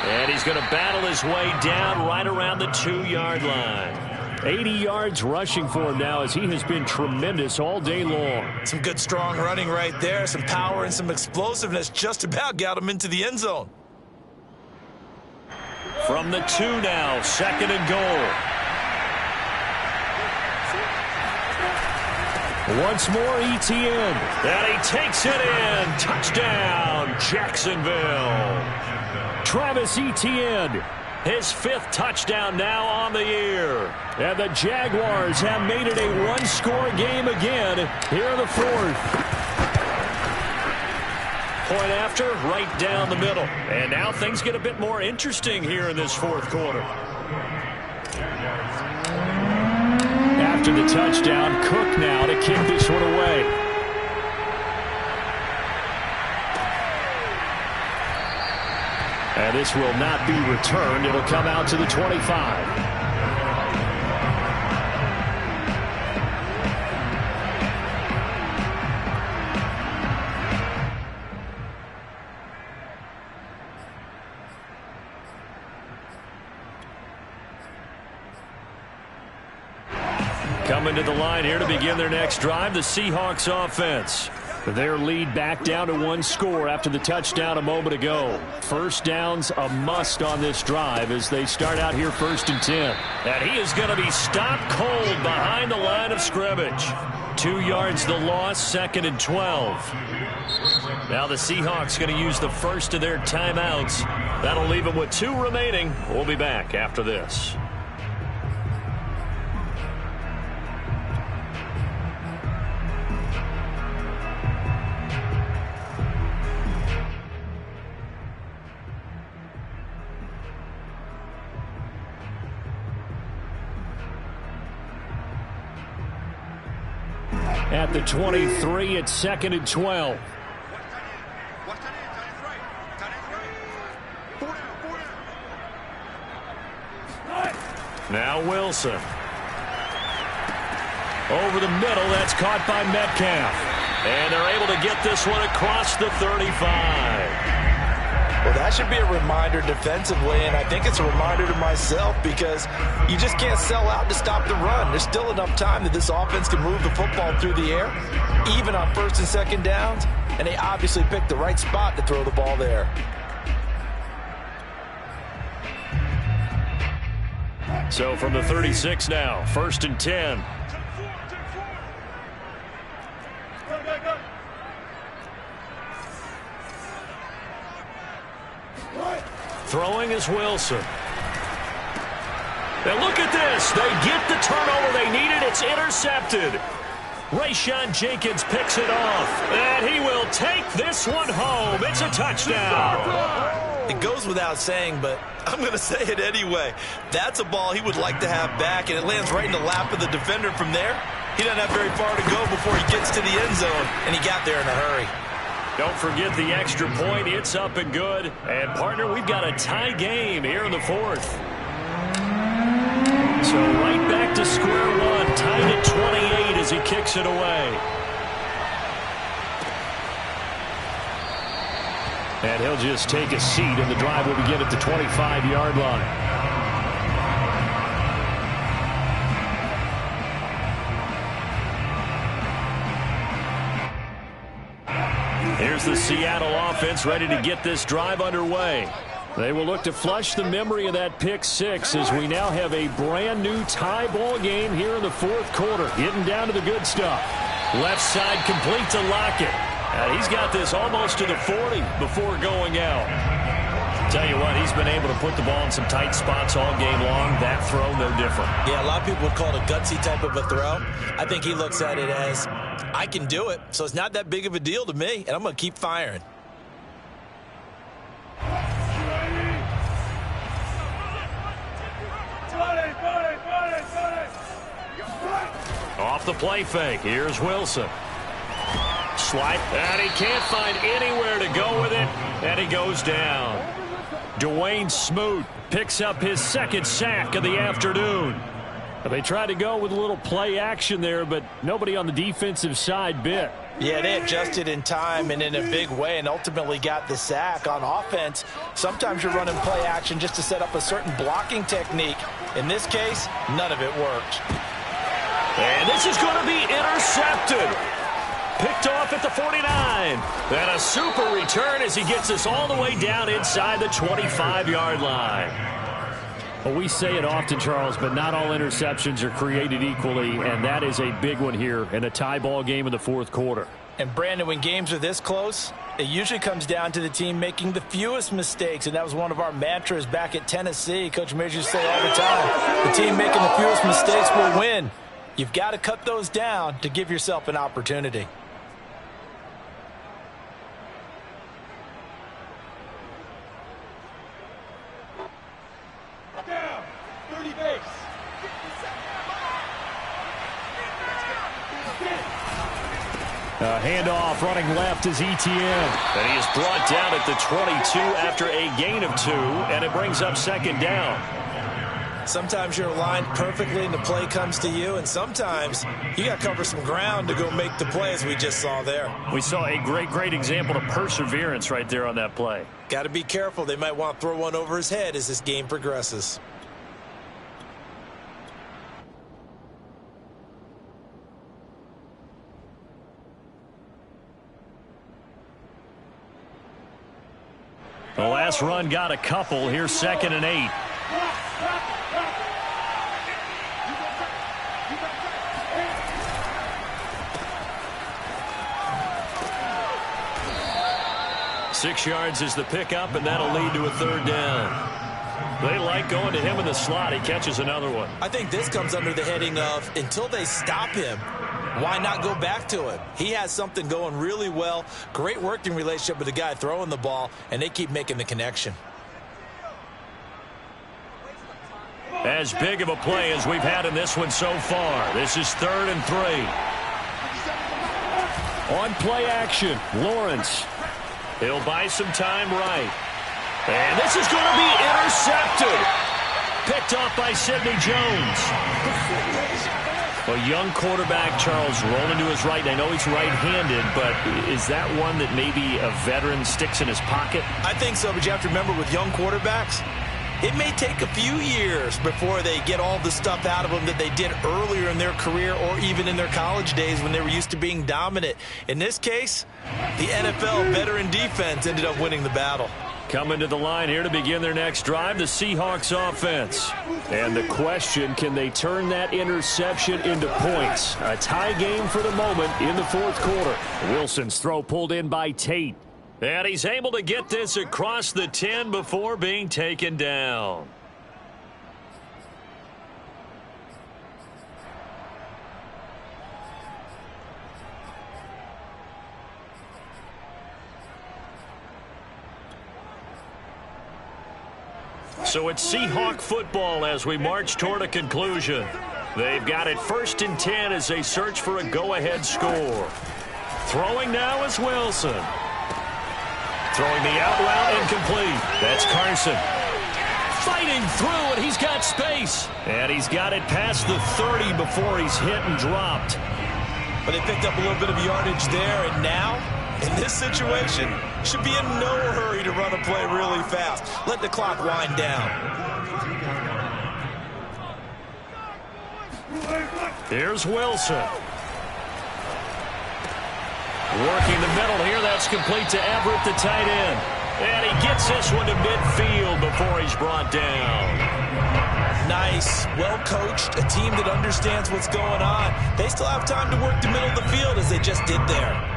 Speaker 1: And he's going to battle his way down right around the 2-yard line. 80 yards rushing for him now as he has been tremendous all day long.
Speaker 2: Some good strong running right there. Some power and some explosiveness just about got him into the end zone.
Speaker 1: From the 2 now, 2nd and goal. Once more, Etienne. And he takes it in. Touchdown, Jacksonville. Travis Etienne, his 5th touchdown now on the year. And the Jaguars have made it a one-score game again here in the 4th. Point after, right down the middle. And now things get a bit more interesting here in this 4th quarter. After the touchdown, Cook now to kick this one away. And this will not be returned. It'll come out to the 25. Coming to the line here to begin their next drive, the Seahawks offense. Their lead back down to 1 score after the touchdown a moment ago. First down's a must on this drive as they start out here 1st and 10. And he is going to be stopped cold behind the line of scrimmage. 2 yards the loss, 2nd and 12. Now the Seahawks going to use the first of their timeouts. That'll leave them with 2 remaining. We'll be back after this. At the 23, it's 2nd and 12. Now Wilson. Over the middle, that's caught by Metcalf. And they're able to get this one across the 35.
Speaker 2: Well, that should be a reminder defensively, and I think it's a reminder to myself because you just can't sell out to stop the run. There's still enough time that this offense can move the football through the air, even on 1st and 2nd downs, and they obviously picked the right spot to throw the ball there.
Speaker 1: So from the 36 now, 1st and 10. Throwing is Wilson. And look at this. They get the turnover they needed. It's intercepted. Rayshawn Jenkins picks it off. And he will take this one home. It's a touchdown.
Speaker 2: It goes without saying, but I'm going to say it anyway. That's a ball he would like to have back, and it lands right in the lap of the defender from there. He doesn't have very far to go before he gets to the end zone, and he got there in a hurry.
Speaker 1: Don't forget the extra point. It's up and good. And, partner, we've got a tie game here in the 4th. So right back to square one. Tied at 28 as he kicks it away. And he'll just take a seat, and the drive will begin at the 25-yard line. Here's the Seattle offense ready to get this drive underway. They will look to flush the memory of that pick 6 as we now have a brand-new tie ball game here in the 4th quarter. Getting down to the good stuff. Left side complete to Lockett. He's got this almost to the 40 before going out. Tell you what, he's been able to put the ball in some tight spots all game long. That throw, no different.
Speaker 2: Yeah, a lot of people would call it a gutsy type of a throw. I think he looks at it as, I can do it, so it's not that big of a deal to me, and I'm going to keep firing.
Speaker 1: Off the play fake, here's Wilson. Slide, and he can't find anywhere to go with it, and he goes down. Dwayne Smoot picks up his 2nd sack of the afternoon. They tried to go with a little play action there, but nobody on the defensive side bit.
Speaker 2: Yeah, they adjusted in time and in a big way and ultimately got the sack. On offense, sometimes you're running play action just to set up a certain blocking technique. In this case, none of it worked.
Speaker 1: And this is going to be intercepted. Picked off at the 49. And a super return as he gets us all the way down inside the 25-yard line. Well, we say it often, Charles, but not all interceptions are created equally, and that is a big one here in a tie ball game in the fourth quarter.
Speaker 2: And, Brandon, when games are this close, it usually comes down to the team making the fewest mistakes, and that was one of our mantras back at Tennessee. Coach Major used to say all the time, the team making the fewest mistakes will win. You've got to cut those down to give yourself an opportunity.
Speaker 1: Handoff running left is ETN. And he is brought down at the 22 after a gain of 2, and it brings up second down.
Speaker 2: Sometimes you're aligned perfectly and the play comes to you, and sometimes you got to cover some ground to go make the play, as we just saw there.
Speaker 1: We saw a great example of perseverance right there on that play.
Speaker 2: Got to be careful. They might want to throw one over his head as this game progresses.
Speaker 1: The last run got a couple. Here's 2nd and 8. Six yards is the pickup, and that'll lead to a third down. They like going to him in the slot. He catches another one.
Speaker 2: I think this comes under the heading of, until they stop him, why not go back to it? He has something going really well. Great working relationship with the guy throwing the ball, and they keep making the connection.
Speaker 1: As big of a play as we've had in this one so far. This is 3rd and 3. On play action, Lawrence. He'll buy some time right. And this is going to be intercepted. Picked off by Sidney Jones. A young quarterback, Charles, rolling to his right. I know he's right-handed, but is that one that maybe a veteran sticks in his pocket?
Speaker 2: I think so, but you have to remember with young quarterbacks, it may take a few years before they get all the stuff out of them that they did earlier in their career or even in their college days when they were used to being dominant. In this case, the NFL veteran defense ended up winning the battle.
Speaker 1: Coming to the line here to begin their next drive, the Seahawks offense. And the question, can they turn that interception into points? A tie game for the moment in the fourth quarter. Wilson's throw pulled in by Tate. And he's able to get this across the 10 before being taken down. So it's Seahawk football as we march toward a conclusion. They've got it 1st and 10 as they search for a go-ahead score. Throwing now is Wilson. Throwing the out route incomplete. That's Carson. Fighting through, and he's got space. And he's got it past the 30 before he's hit and dropped.
Speaker 2: But they picked up a little bit of yardage there, and now, in this situation, should be in no hurry to run a play really fast. Let the clock wind down.
Speaker 1: Here's Wilson. Working the middle here. That's complete to Everett, the tight end. And he gets this one to midfield before he's brought down.
Speaker 2: Nice, well-coached, a team that understands what's going on. They still have time to work the middle of the field as they just did there.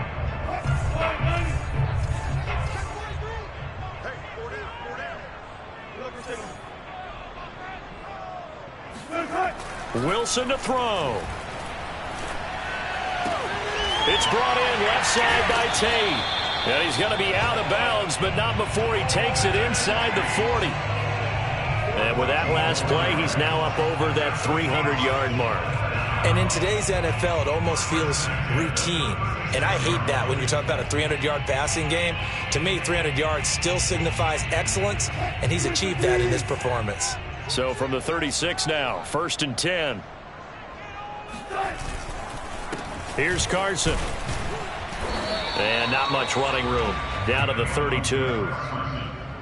Speaker 1: Wilson to throw. It's brought in left side by Tate. And he's going to be out of bounds, but not before he takes it inside the 40. And with that last play, he's now up over that 300-yard mark.
Speaker 2: And in today's NFL, it almost feels routine. And I hate that when you're talking about a 300-yard passing game. To me, 300 yards still signifies excellence, and he's achieved that in this performance.
Speaker 1: So from the 36 now, 1st and 10. Here's Carson. And not much running room. Down to the 32.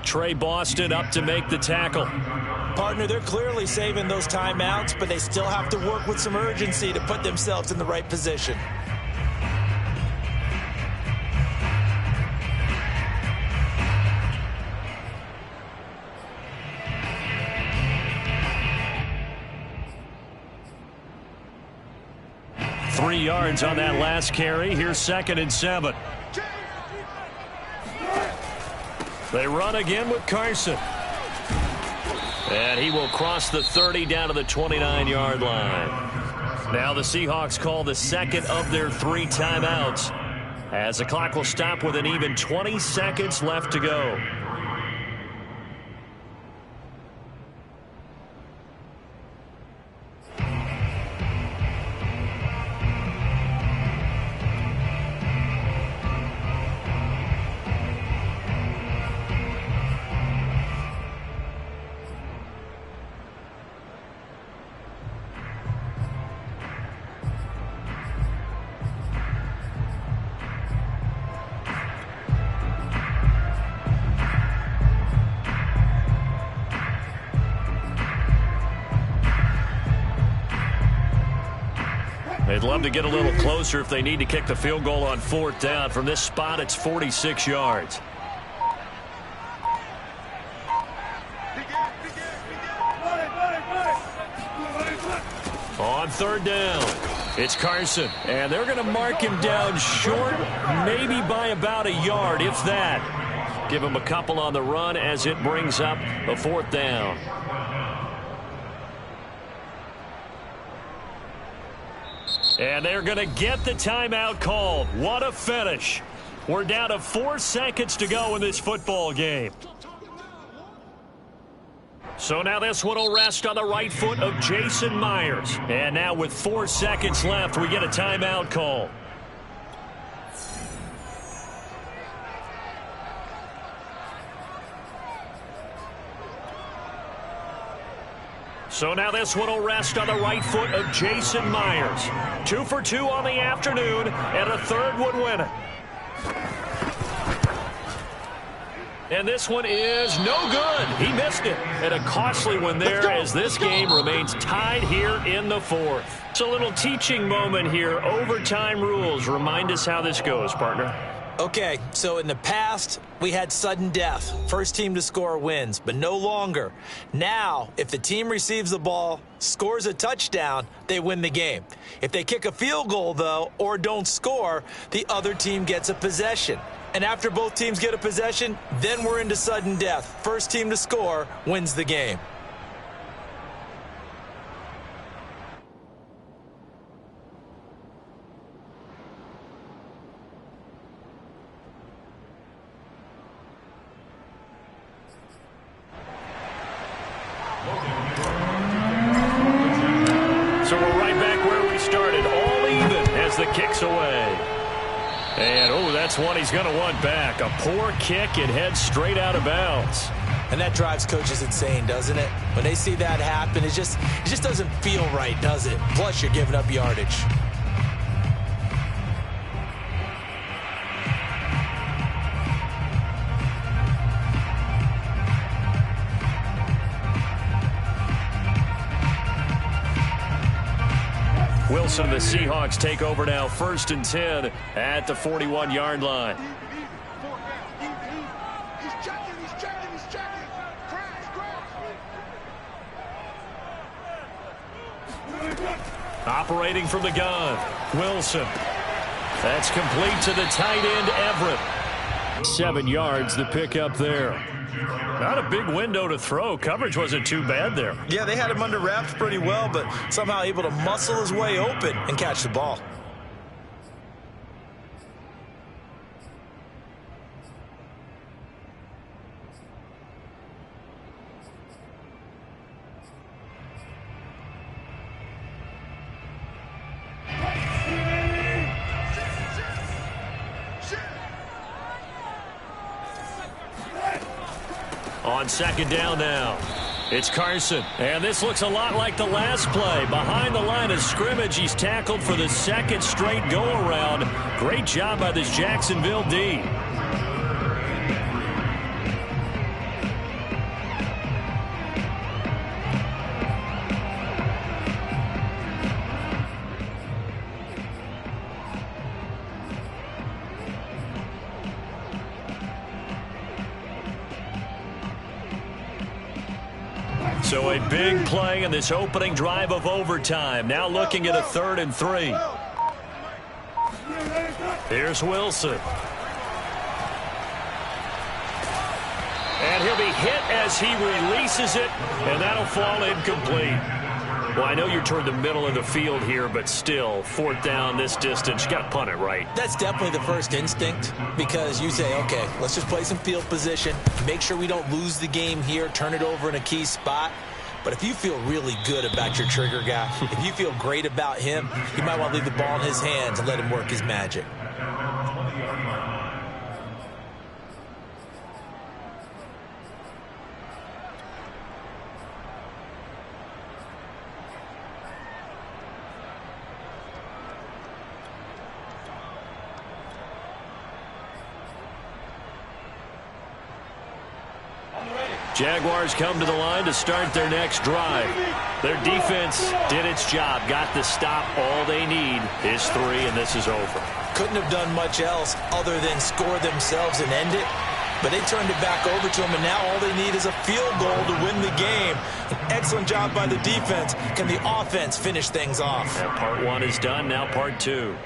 Speaker 1: Trey Boston up to make the tackle.
Speaker 2: Partner, they're clearly saving those timeouts, but they still have to work with some urgency to put themselves in the right position.
Speaker 1: Three yards on that last carry. Here's 2nd and 7. They run again with Carson. And he will cross the 30 down to the 29-yard line. Now the Seahawks call the second of their 3 timeouts, as the clock will stop with an even 20 seconds left to go. They'd love to get a little closer if they need to kick the field goal on 4th down. From this spot, it's 46 yards. On 3rd down, it's Carson. And they're going to mark him down short, maybe by about a yard, if that. Give him a couple on the run as it brings up a 4th down. And they're going to get the timeout called. What a finish. We're down to 4 seconds to go in this football game. So now this one will rest on the right foot of Jason Myers. And now with 4 seconds left, we get a timeout call. So now this one will rest on the right foot of Jason Myers. 2 for 2 on the afternoon, and a third would win it. And this one is no good. He missed it. And a costly one there as this game remains tied here in the 4th. It's a little teaching moment here. Overtime rules. Remind us how this goes, partner.
Speaker 2: Okay, so in the past, we had sudden death. First team to score wins, but no longer. Now, if the team receives the ball, scores a touchdown, they win the game. If they kick a field goal, though, or don't score, the other team gets a possession. And after both teams get a possession, then we're into sudden death. First team to score wins the game.
Speaker 1: So we're right back where we started, all even as the kick's away. And, oh, that's one he's going to want back. A poor kick, it heads straight out of bounds.
Speaker 2: And that drives coaches insane, doesn't it? When they see that happen, it just doesn't feel right, does it? Plus, you're giving up yardage.
Speaker 1: Wilson, the Seahawks take over now, 1st and 10 at the 41-yard line. Operating from the gun, Wilson. That's complete to the tight end, Everett. 7 yards, the pickup there. Not a big window to throw. Coverage wasn't too bad there.
Speaker 2: Yeah, they had him under wraps pretty well, but somehow able to muscle his way open and catch the ball. On 2nd down now,
Speaker 1: It's Carson, and this looks a lot like the last play. Behind the line of scrimmage, he's tackled for the second straight go-around. Great job by this Jacksonville D. So a big play in this opening drive of overtime. Now looking at a 3rd and 3. Here's Wilson. And he'll be hit as he releases it, and that'll fall incomplete. Well, I know you're toward the middle of the field here, but still, 4th down this distance, you got to punt it, right?
Speaker 2: That's definitely the first instinct, because you say, okay, let's just play some field position, make sure we don't lose the game here, turn it over in a key spot. But if you feel really good about your trigger guy, if you feel great about him, you might want to leave the ball in his hands and let him work his magic.
Speaker 1: Jaguars come to the line to start their next drive. Their defense did its job, got the stop. All they need is 3, and this is over.
Speaker 2: Couldn't have done much else other than score themselves and end it. But they turned it back over to them, and now all they need is a field goal to win the game. An excellent job by the defense. Can the offense finish things off?
Speaker 1: And part 1 is done, now part 2.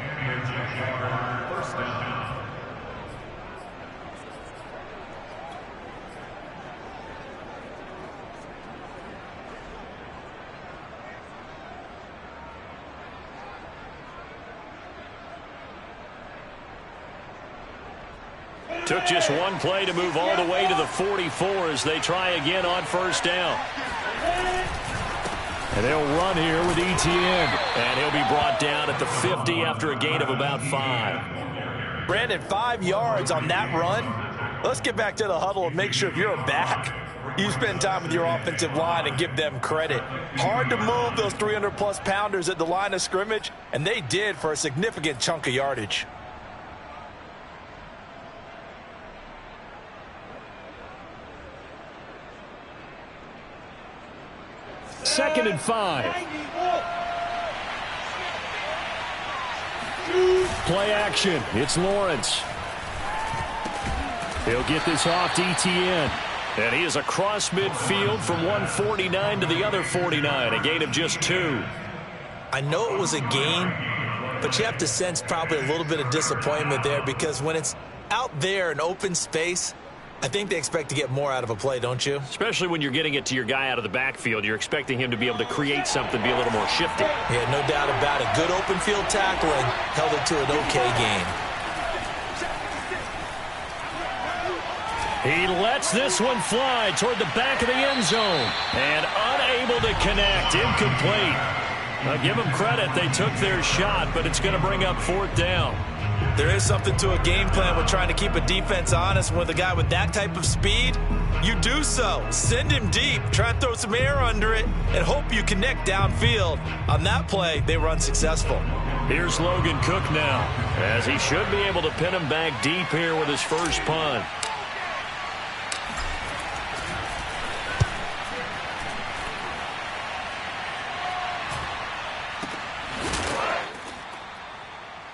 Speaker 1: Took just one play to move all the way to the 44 as they try again on 1st down. And they'll run here with Etienne. And he'll be brought down at the 50 after a gain of about 5.
Speaker 2: Brandon, 5 yards on that run. Let's get back to the huddle and make sure if you're back, you spend time with your offensive line and give them credit. Hard to move those 300-plus pounders at the line of scrimmage, and they did for a significant chunk of yardage.
Speaker 1: 2nd and 5. Play action. It's Lawrence. He'll get this off to Etienne. And he is across midfield from 149 to the other 49. A gain of just 2.
Speaker 2: I know it was a gain, but you have to sense probably a little bit of disappointment there, because when it's out there in open space, I think they expect to get more out of a play, don't you?
Speaker 1: Especially when you're getting it to your guy out of the backfield. You're expecting him to be able to create something, be a little more shifty.
Speaker 2: Yeah, no doubt about it. Good open field tackling held it to an okay game.
Speaker 1: He lets this one fly toward the back of the end zone. And unable to connect. Incomplete. I'll give them credit. They took their shot, but it's going to bring up 4th down.
Speaker 2: There is something to a game plan with trying to keep a defense honest. With a guy with that type of speed, you do so. Send him deep, try and throw some air under it, and hope you connect downfield. On that play, they were unsuccessful.
Speaker 1: Here's Logan Cook now, as he should be able to pin him back deep here with his first punt.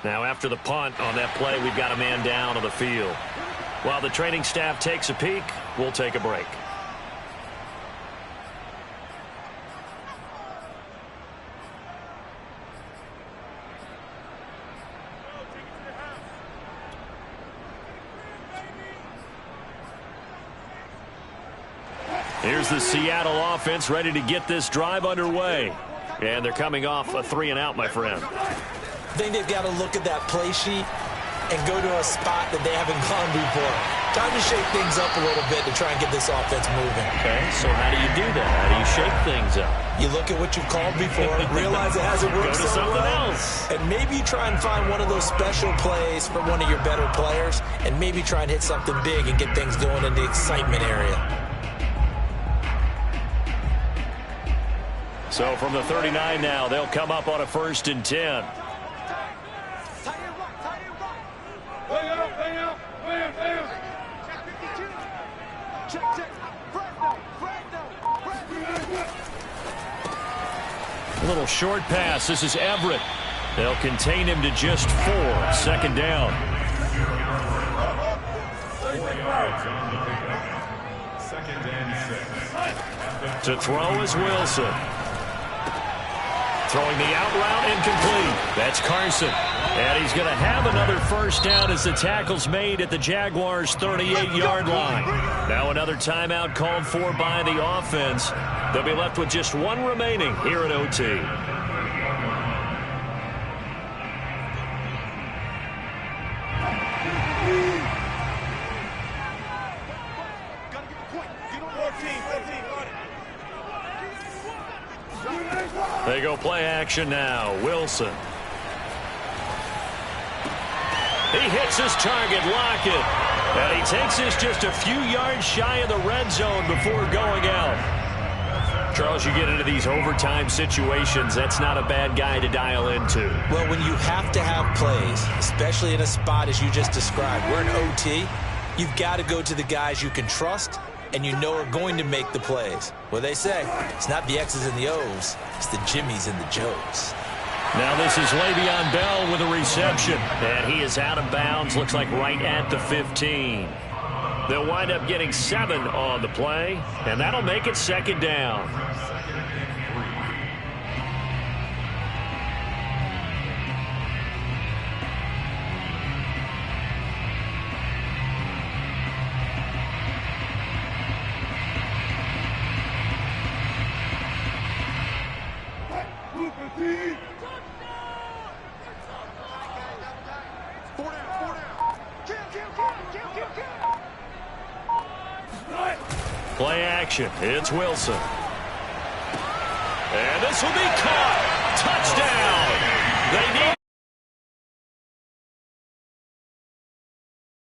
Speaker 1: Now after the punt on that play, we've got a man down on the field. While the training staff takes a peek, we'll take a break. Here's the Seattle offense ready to get this drive underway. And they're coming off a 3-and-out, my friend.
Speaker 2: I think they've got to look at that play sheet and go to a spot that they haven't gone before. Time to shake things up a little bit to try and get this offense moving.
Speaker 1: Okay, so how do you do that? How do you shake things up?
Speaker 2: You look at what you've called before, realize it hasn't worked so well, and maybe try and find one of those special plays for one of your better players, and maybe try and hit something big and get things going in the excitement area.
Speaker 1: So from the 39 now, they'll come up on a 1st and 10. A little short pass. This is Everett. They'll contain him to just 4. 2nd down. To throw is Wilson. Throwing the out route incomplete. That's Carson. And he's going to have another 1st down as the tackle's made at the Jaguars' 38-yard line. Now another timeout called for by the offense. They'll be left with just 1 remaining here at OT. They go play action now. Wilson. He hits his target, Lockett. And he takes this just a few yards shy of the red zone before going out. Charles, you get into these overtime situations, that's not a bad guy to dial into.
Speaker 2: Well, when you have to have plays, especially in a spot as you just described, we're in OT, you've got to go to the guys you can trust and you know are going to make the plays. Well, they say it's not the X's and the O's, it's the Jimmies and the Joes.
Speaker 1: Now this is Le'Veon Bell with a reception. And he is out of bounds, looks like right at the 15. They'll wind up getting 7 on the play, and that'll make it 2nd down. Play action. It's Wilson. And this will be caught. Touchdown. They need